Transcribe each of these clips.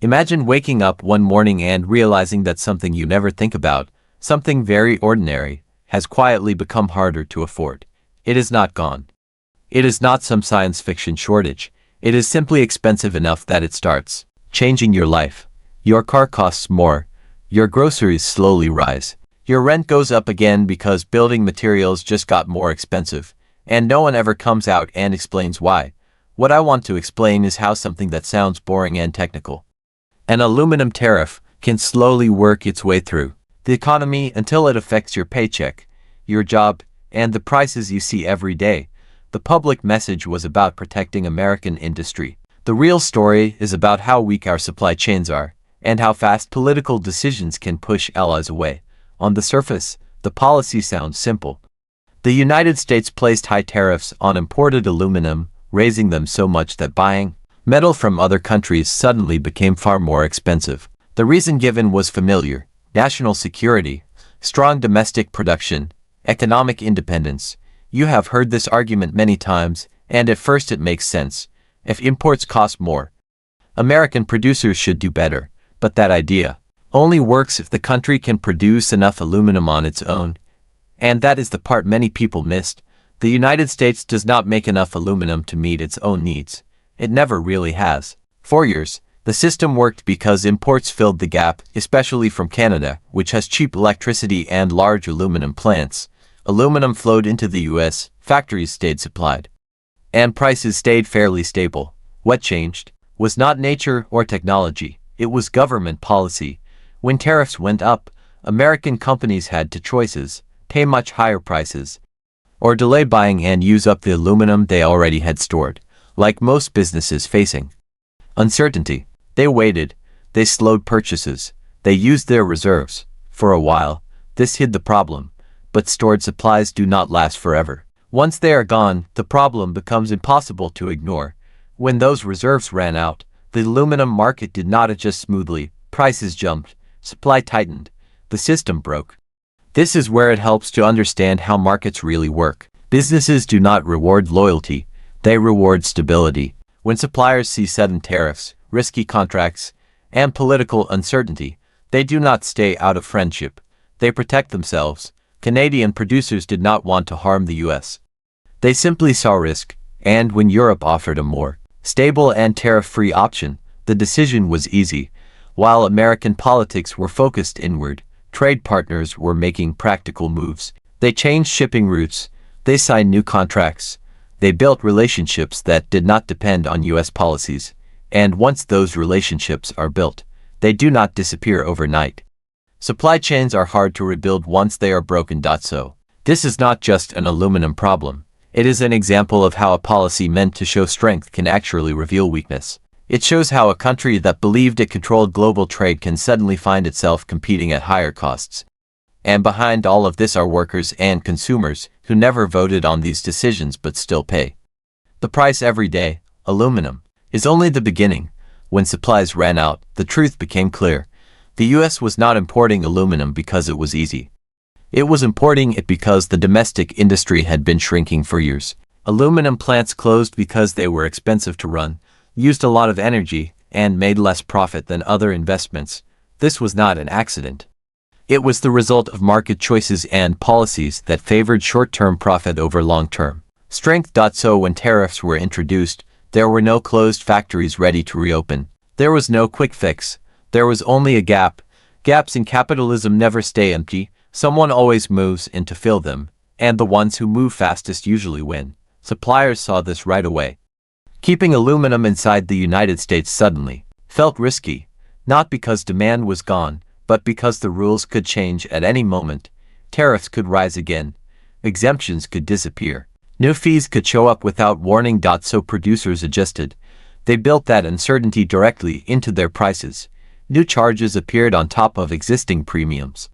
Imagine waking up one morning and realizing that something you never think about, something very ordinary, has quietly become harder to afford. It is not gone. It is not some science fiction shortage. It is simply expensive enough that it starts changing your life. Your car costs more. Your groceries slowly rise. Your rent goes up again because building materials just got more expensive, and no one ever comes out and explains why. What I want to explain is how something that sounds boring and technical, an aluminum tariff, can slowly work its way through the economy until it affects your paycheck, your job, and the prices you see every day. The public message was about protecting American industry. The real story is about how weak our supply chains are, and how fast political decisions can push allies away. On the surface, the policy sounds simple. The United States placed high tariffs on imported aluminum, raising them so much that buying metal from other countries suddenly became far more expensive. The reason given was familiar: national security, strong domestic production, economic independence. You have heard this argument many times, and at first it makes sense. If imports cost more, American producers should do better. But that idea only works if the country can produce enough aluminum on its own. And that is the part many people missed. The United States does not make enough aluminum to meet its own needs. It never really has. For years, the system worked because imports filled the gap, especially from Canada, which has cheap electricity and large aluminum plants. Aluminum flowed into the US, factories stayed supplied, and prices stayed fairly stable. What changed was not nature or technology, it was government policy. When tariffs went up, American companies had two choices: pay much higher prices, or delay buying and use up the aluminum they already had stored. Like most businesses facing uncertainty, they waited, they slowed purchases, they used their reserves. For a while, this hid the problem, but stored supplies do not last forever. Once they are gone, the problem becomes impossible to ignore. When those reserves ran out, the aluminum market did not adjust smoothly. Prices jumped, supply tightened, the system broke. This is where it helps to understand how markets really work. Businesses do not reward loyalty, they reward stability. When suppliers see sudden tariffs, risky contracts, and political uncertainty, they do not stay out of friendship. They protect themselves. Canadian producers did not want to harm the US. They simply saw risk, and when Europe offered a more stable and tariff-free option, the decision was easy. While American politics were focused inward, trade partners were making practical moves. They changed shipping routes, they signed new contracts, they built relationships that did not depend on US policies. And once those relationships are built, they do not disappear overnight. Supply chains are hard to rebuild once they are broken. So, this is not just an aluminum problem. It is an example of how a policy meant to show strength can actually reveal weakness. It shows how a country that believed it controlled global trade can suddenly find itself competing at higher costs. And behind all of this are workers and consumers who never voted on these decisions but still pay the price every day. Aluminum is only the beginning. When supplies ran out, the truth became clear. The US was not importing aluminum because it was easy. It was importing it because the domestic industry had been shrinking for years. Aluminum plants closed because they were expensive to run, used a lot of energy, and made less profit than other investments. This was not an accident. It was the result of market choices and policies that favored short-term profit over long-term strength. So when tariffs were introduced, there were no closed factories ready to reopen. There was no quick fix. There was only a gap. Gaps in capitalism never stay empty. Someone always moves in to fill them, and the ones who move fastest usually win. Suppliers saw this right away. Keeping aluminum inside the United States suddenly felt risky, not because demand was gone, but because the rules could change at any moment. Tariffs could rise again. Exemptions could disappear. New fees could show up without warning. So producers adjusted. They built that uncertainty directly into their prices. New charges appeared on top of existing premiums,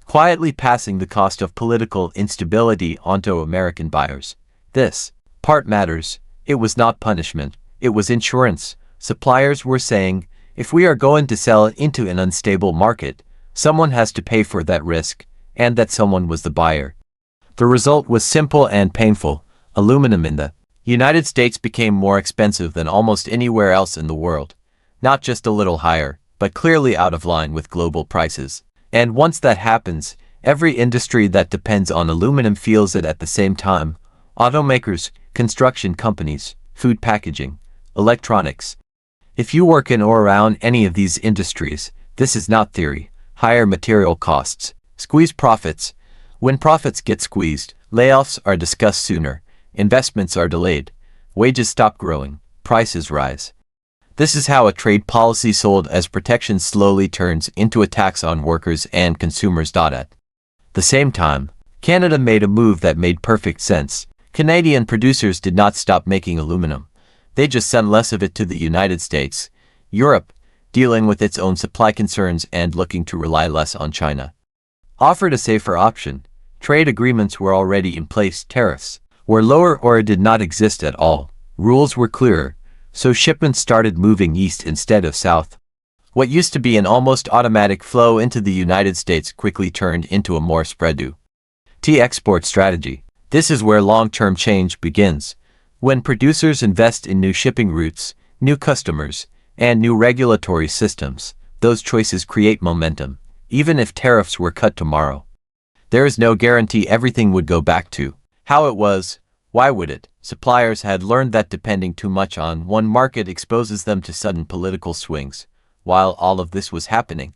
quietly passing the cost of political instability onto American buyers. This part matters. It was not punishment, it was insurance. Suppliers were saying, if we are going to sell into an unstable market, someone has to pay for that risk, and that someone was the buyer. The result was simple and painful. Aluminum in the United States became more expensive than almost anywhere else in the world. not just a little higher, but clearly out of line with global prices. And once that happens, every industry that depends on aluminum feels it at the same time. Automakers, construction companies, food packaging, electronics. If you work in or around any of these industries, this is not theory. Higher material costs squeeze profits. When profits get squeezed, layoffs are discussed sooner, investments are delayed, wages stop growing, prices rise. This is how a trade policy sold as protection slowly turns into a tax on workers and consumers. At the same time, Canada made a move that made perfect sense. Canadian producers did not stop making aluminum. They just sent less of it to the United States. Europe, dealing with its own supply concerns and looking to rely less on China, offered a safer option. Trade agreements were already in place. Tariffs were lower or did not exist at all. Rules were clearer, so shipments started moving east instead of south. What used to be an almost automatic flow into the United States quickly turned into a more spread export strategy. This is where long-term change begins. When producers invest in new shipping routes, new customers, and new regulatory systems, those choices create momentum. Even if tariffs were cut tomorrow, there is no guarantee everything would go back to how it was. Why would it? Suppliers had learned that depending too much on one market exposes them to sudden political swings. While all of this was happening,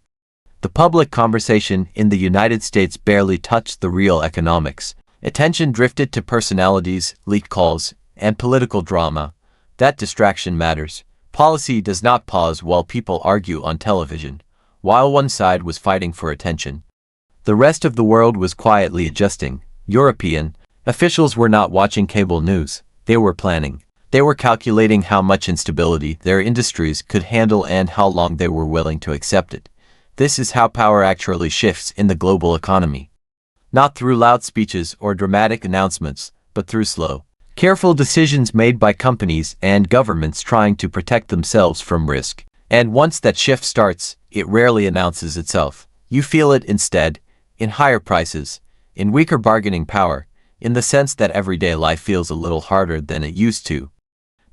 the public conversation in the United States barely touched the real economics. Attention drifted to personalities, leaked calls, and political drama. That distraction matters. Policy does not pause while people argue on television. While one side was fighting for attention, the rest of the world was quietly adjusting. European officials were not watching cable news. They were planning. They were calculating how much instability their industries could handle and how long they were willing to accept it. This is how power actually shifts in the global economy. Not through loud speeches or dramatic announcements, but through slow, careful decisions made by companies and governments trying to protect themselves from risk. And once that shift starts, it rarely announces itself. You feel it instead, in higher prices, in weaker bargaining power, in the sense that everyday life feels a little harder than it used to.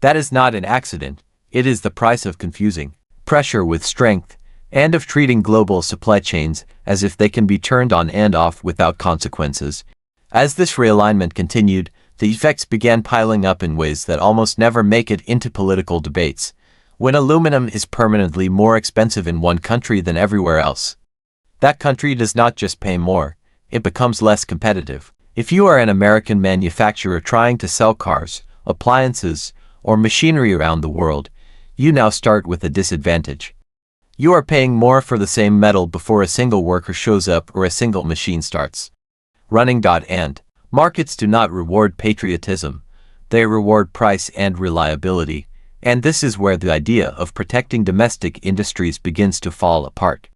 That is not an accident. It is the price of confusing pressure with strength, and of treating global supply chains as if they can be turned on and off without consequences. As this realignment continued, the effects began piling up in ways that almost never make it into political debates. When aluminum is permanently more expensive in one country than everywhere else, that country does not just pay more, it becomes less competitive. If you are an American manufacturer trying to sell cars, appliances, or machinery around the world, you now start with a disadvantage. You are paying more for the same metal before a single worker shows up or a single machine starts running. And markets do not reward patriotism, they reward price and reliability. And this is where the idea of protecting domestic industries begins to fall apart.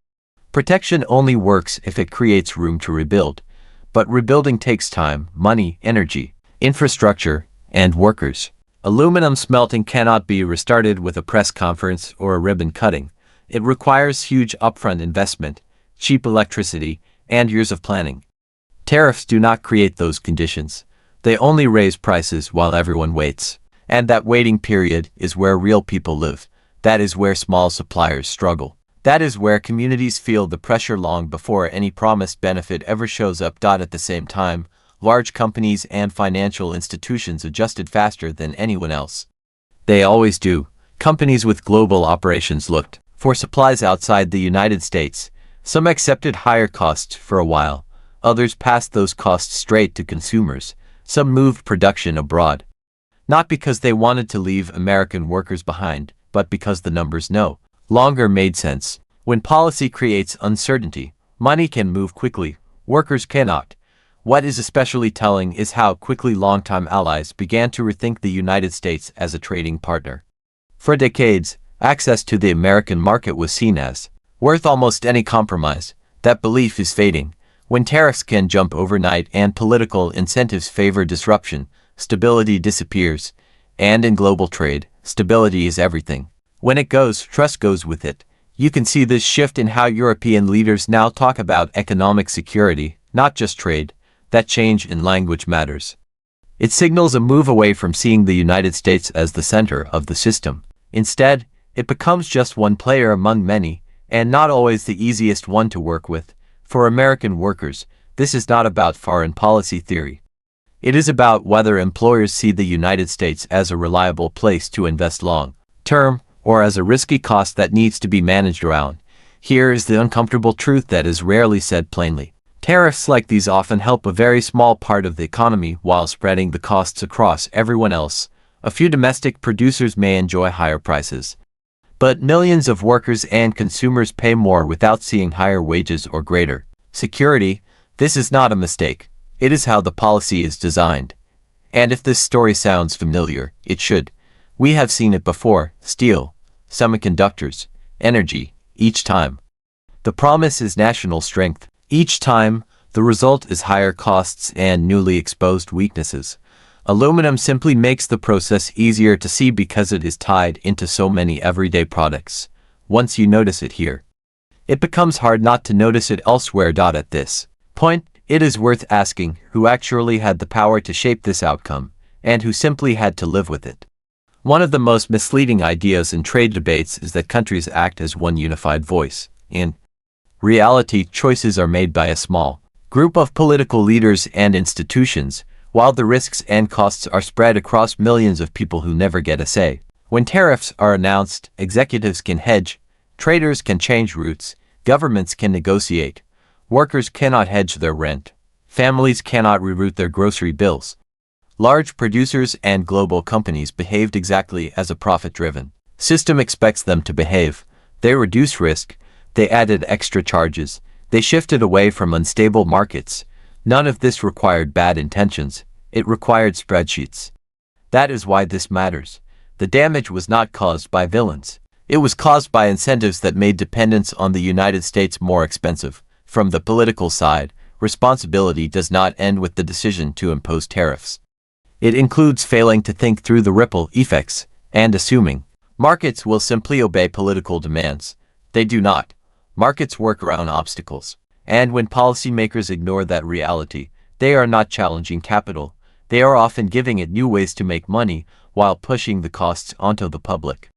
Protection only works if it creates room to rebuild. But rebuilding takes time, money, energy, infrastructure, and workers. Aluminum smelting cannot be restarted with a press conference or a ribbon cutting. It requires huge upfront investment, cheap electricity, and years of planning. Tariffs do not create those conditions. They only raise prices while everyone waits. And that waiting period is where real people live. That is where small suppliers struggle. That is where communities feel the pressure long before any promised benefit ever shows up. At the same time, large companies and financial institutions adjusted faster than anyone else. They always do. Companies with global operations looked for supplies outside the United States. Some accepted higher costs for a while. Others passed those costs straight to consumers. Some moved production abroad. Not because they wanted to leave American workers behind, but because the numbers no longer made sense. When policy creates uncertainty, money can move quickly, workers cannot. What is especially telling is how quickly longtime allies began to rethink the United States as a trading partner. For decades, access to the American market was seen as worth almost any compromise. That belief is fading. When tariffs can jump overnight and political incentives favor disruption, stability disappears. And in global trade, stability is everything. When it goes, trust goes with it. You can see this shift in how European leaders now talk about economic security, not just trade. That change in language matters. It signals a move away from seeing the United States as the center of the system. Instead, It becomes just one player among many, and not always the easiest one to work with. For American workers, this is not about foreign policy theory. It is about whether employers see the United States as a reliable place to invest long-term, or as a risky cost that needs to be managed around. Here is the uncomfortable truth that is rarely said plainly. Tariffs like these often help a very small part of the economy while spreading the costs across everyone else. A few domestic producers may enjoy higher prices, but millions of workers and consumers pay more without seeing higher wages or greater security. This is not a mistake. It is how the policy is designed. And if this story sounds familiar, it should. We have seen it before: steel, semiconductors, energy. Each time, the promise is national strength. Each time, the result is higher costs and newly exposed weaknesses. Aluminum simply makes the process easier to see because it is tied into so many everyday products. Once you notice it here, it becomes hard not to notice it elsewhere. At this point, it is worth asking who actually had the power to shape this outcome, and who simply had to live with it. One of the most misleading ideas in trade debates is that countries act as one unified voice. In reality, choices are made by a small group of political leaders and institutions, while the risks and costs are spread across millions of people who never get a say. When tariffs are announced, executives can hedge, traders can change routes, governments can negotiate. Workers cannot hedge their rent. Families cannot reroute their grocery bills. Large producers and global companies behaved exactly as a profit-driven system expects them to behave. They reduced risk. They added extra charges. They shifted away from unstable markets. None of this required bad intentions. It required spreadsheets. That is why this matters. The damage was not caused by villains. It was caused by incentives that made dependence on the United States more expensive. From the political side, responsibility does not end with the decision to impose tariffs. It includes failing to think through the ripple effects and assuming markets will simply obey political demands. They do not. Markets work around obstacles. And when policymakers ignore that reality, they are not challenging capital. They are often giving it new ways to make money while pushing the costs onto the public.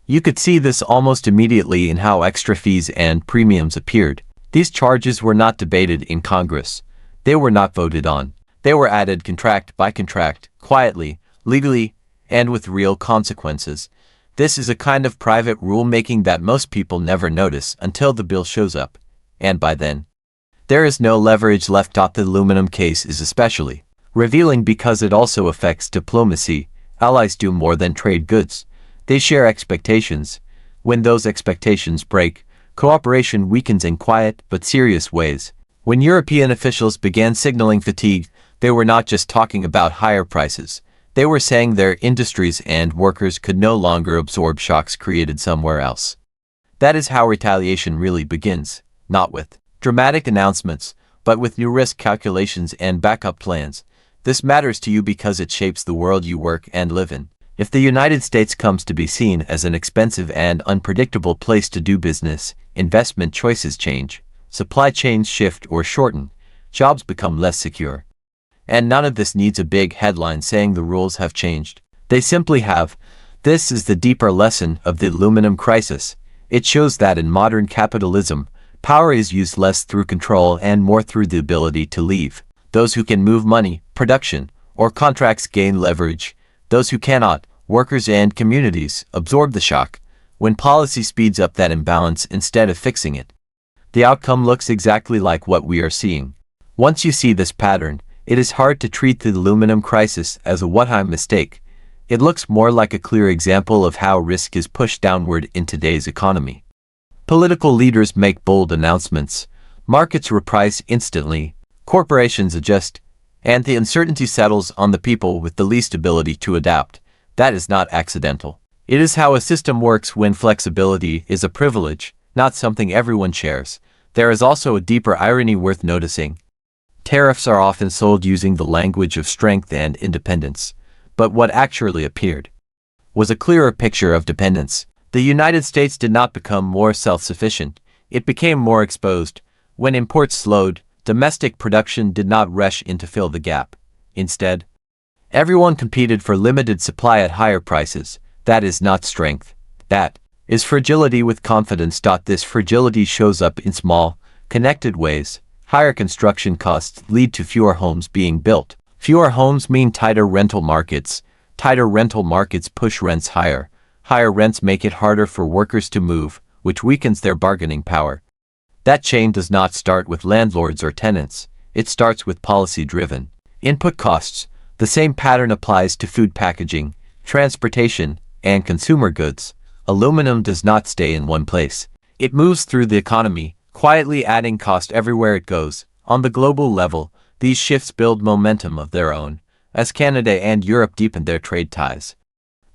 You could see this almost immediately in how extra fees and premiums appeared. These charges were not debated in Congress. They were not voted on. They were added contract by contract, quietly, legally, and with real consequences. This is a kind of private rulemaking that most people never notice until the bill shows up. And by then, there is no leverage left. The aluminum case is especially revealing because it also affects diplomacy. Allies do more than trade goods. They share expectations. When those expectations break, cooperation weakens in quiet but serious ways. When European officials began signaling fatigue, they were not just talking about higher prices. They were saying their industries and workers could no longer absorb shocks created somewhere else. That is how retaliation really begins, not with dramatic announcements, but with new risk calculations and backup plans. This matters to you because it shapes the world you work and live in. If the United States comes to be seen as an expensive and unpredictable place to do business, investment choices change, supply chains shift or shorten, jobs become less secure. And none of this needs a big headline saying the rules have changed. They simply have. This is the deeper lesson of the aluminum crisis. It shows that in modern capitalism, power is used less through control and more through the ability to leave. Those who can move money, production, or contracts gain leverage. Those who cannot, workers and communities, absorb the shock. When policy speeds up that imbalance instead of fixing it, the outcome looks exactly like what we are seeing. Once you see this pattern, it is hard to treat the aluminum crisis as a one-time mistake. It looks more like a clear example of how risk is pushed downward in today's economy. Political leaders make bold announcements. Markets reprice instantly. Corporations adjust. And the uncertainty settles on the people with the least ability to adapt. That is not accidental. It is how a system works when flexibility is a privilege, not something everyone shares. There is also a deeper irony worth noticing. Tariffs are often sold using the language of strength and independence, but what actually appeared was a clearer picture of dependence. The United States did not become more self-sufficient. It became more exposed. When imports slowed, domestic production did not rush in to fill the gap. Instead, everyone competed for limited supply at higher prices. That is not strength. That is fragility with confidence. This fragility shows up in small, connected ways. Higher construction costs lead to fewer homes being built. Fewer homes mean tighter rental markets. Tighter rental markets push rents higher. Higher rents make it harder for workers to move, which weakens their bargaining power. That chain does not start with landlords or tenants. It starts with policy-driven input costs. The same pattern applies to food packaging, transportation, and consumer goods. Aluminum does not stay in one place. It moves through the economy, quietly adding cost everywhere it goes. On the global level, these shifts build momentum of their own, as Canada and Europe deepen their trade ties.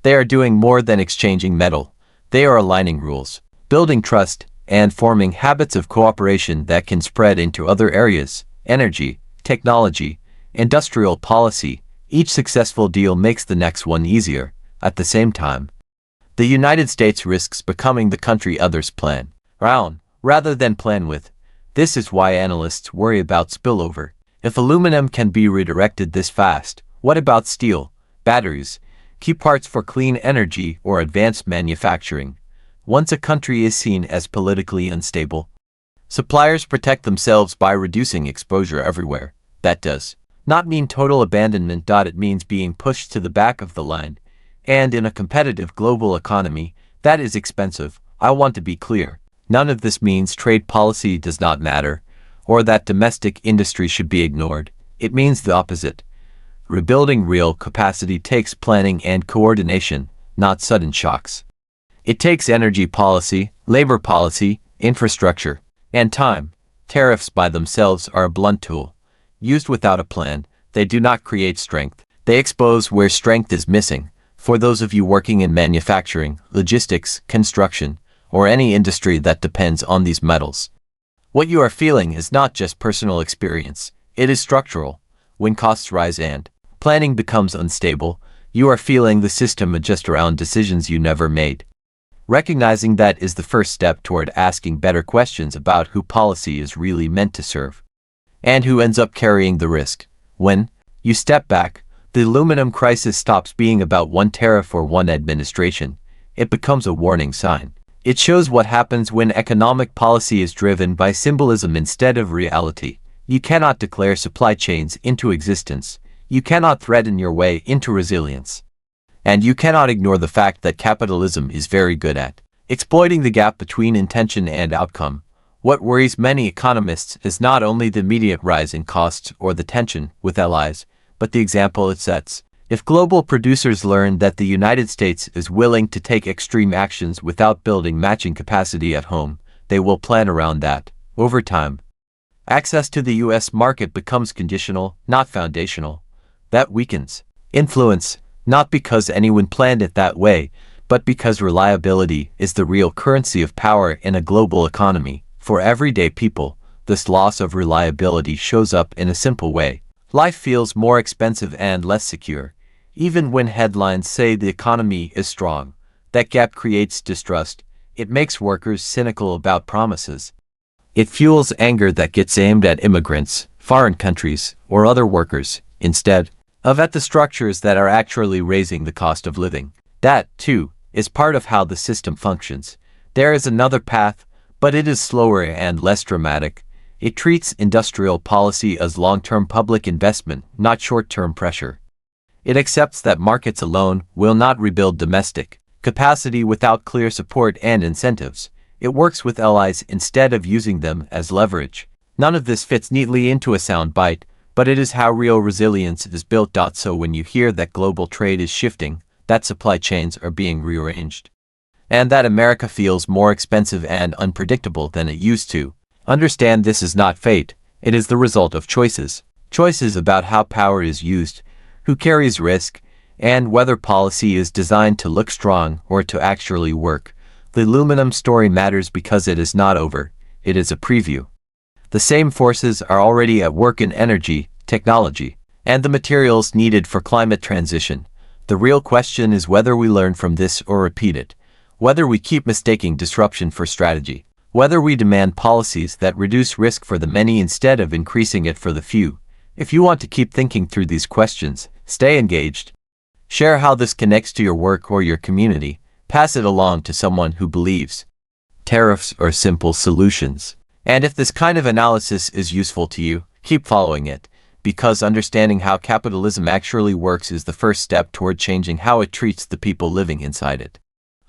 They are doing more than exchanging metal. They are aligning rules, building trust, and forming habits of cooperation that can spread into other areas: energy, technology, industrial policy. Each successful deal makes the next one easier. At the same time, the United States risks becoming the country others plan around rather than plan with. This is why analysts worry about spillover. If aluminum can be redirected this fast, what about steel, batteries, key parts for clean energy, or advanced manufacturing? Once a country is seen as politically unstable, suppliers protect themselves by reducing exposure everywhere. That does not mean total abandonment. It means being pushed to the back of the line. And in a competitive global economy, that is expensive. I want to be clear. None of this means trade policy does not matter, or that domestic industry should be ignored. It means the opposite. Rebuilding real capacity takes planning and coordination, not sudden shocks. It takes energy policy, labor policy, infrastructure, and time. Tariffs by themselves are a blunt tool. Used without a plan, they do not create strength. They expose where strength is missing. For those of you working in manufacturing, logistics, construction, or any industry that depends on these metals, what you are feeling is not just personal experience, it is structural. When costs rise and planning becomes unstable, you are feeling the system adjust around decisions you never made. Recognizing that is the first step toward asking better questions about who policy is really meant to serve, and who ends up carrying the risk. When you step back, the aluminum crisis stops being about one tariff or one administration. It becomes a warning sign. It shows what happens when economic policy is driven by symbolism instead of reality. You cannot declare supply chains into existence. You cannot threaten your way into resilience. And you cannot ignore the fact that capitalism is very good at exploiting the gap between intention and outcome. What worries many economists is not only the immediate rise in costs or the tension with allies, but the example it sets. If global producers learn that the United States is willing to take extreme actions without building matching capacity at home, they will plan around that. Over time, access to the U.S. market becomes conditional, not foundational. That weakens influence, not because anyone planned it that way, but because reliability is the real currency of power in a global economy. For everyday people, this loss of reliability shows up in a simple way. Life feels more expensive and less secure. Even when headlines say the economy is strong, that gap creates distrust. It makes workers cynical about promises. It fuels anger that gets aimed at immigrants, foreign countries, or other workers, instead of at the structures that are actually raising the cost of living. That, too, is part of how the system functions. There is another path, but it is slower and less dramatic. It treats industrial policy as long-term public investment, not short-term pressure. It accepts that markets alone will not rebuild domestic capacity without clear support and incentives. It works with allies instead of using them as leverage. None of this fits neatly into a sound bite, but it is how real resilience is built. So when you hear that global trade is shifting, that supply chains are being rearranged, and that America feels more expensive and unpredictable than it used to, understand this is not fate. It is the result of choices. Choices about how power is used, who carries risk, and whether policy is designed to look strong or to actually work. The aluminum story matters because it is not over. It is a preview. The same forces are already at work in energy, technology, and the materials needed for climate transition. The real question is whether we learn from this or repeat it, whether we keep mistaking disruption for strategy, whether we demand policies that reduce risk for the many instead of increasing it for the few. If you want to keep thinking through these questions, stay engaged. Share how this connects to your work or your community. pass it along to someone who believes tariffs are simple solutions. And if this kind of analysis is useful to you, keep following it, because understanding how capitalism actually works is the first step toward changing how it treats the people living inside it.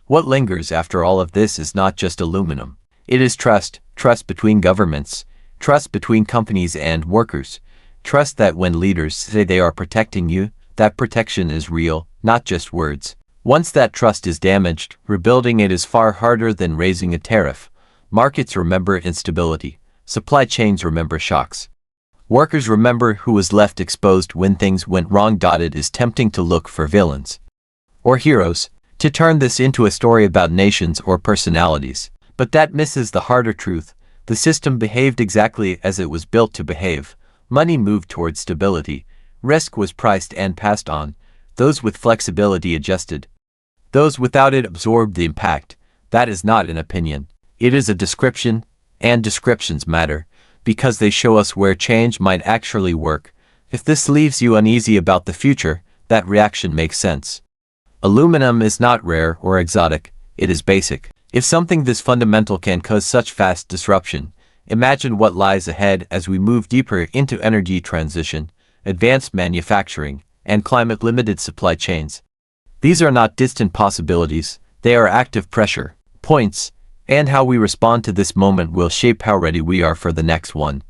What lingers after all of this is not just aluminum. It is trust, trust between governments, trust between companies and workers, trust that when leaders say they are protecting you, that protection is real, not just words. Once that trust is damaged, rebuilding it is far harder than raising a tariff. Markets remember instability. Supply chains remember shocks. Workers remember who was left exposed when things went wrong. It is tempting to look for villains or heroes, to turn this into a story about nations or personalities. But that misses the harder truth. The system behaved exactly as it was built to behave. Money moved towards stability. Risk was priced and passed on. Those with flexibility adjusted. Those without it absorbed the impact. That is not an opinion. It is a description, and descriptions matter, because they show us where change might actually work. If this leaves you uneasy about the future, that reaction makes sense. Aluminum is not rare or exotic, it is basic. If something this fundamental can cause such fast disruption, imagine what lies ahead as we move deeper into energy transition, advanced manufacturing, and climate-limited supply chains. These are not distant possibilities, they are active pressure points, and how we respond to this moment will shape how ready we are for the next one.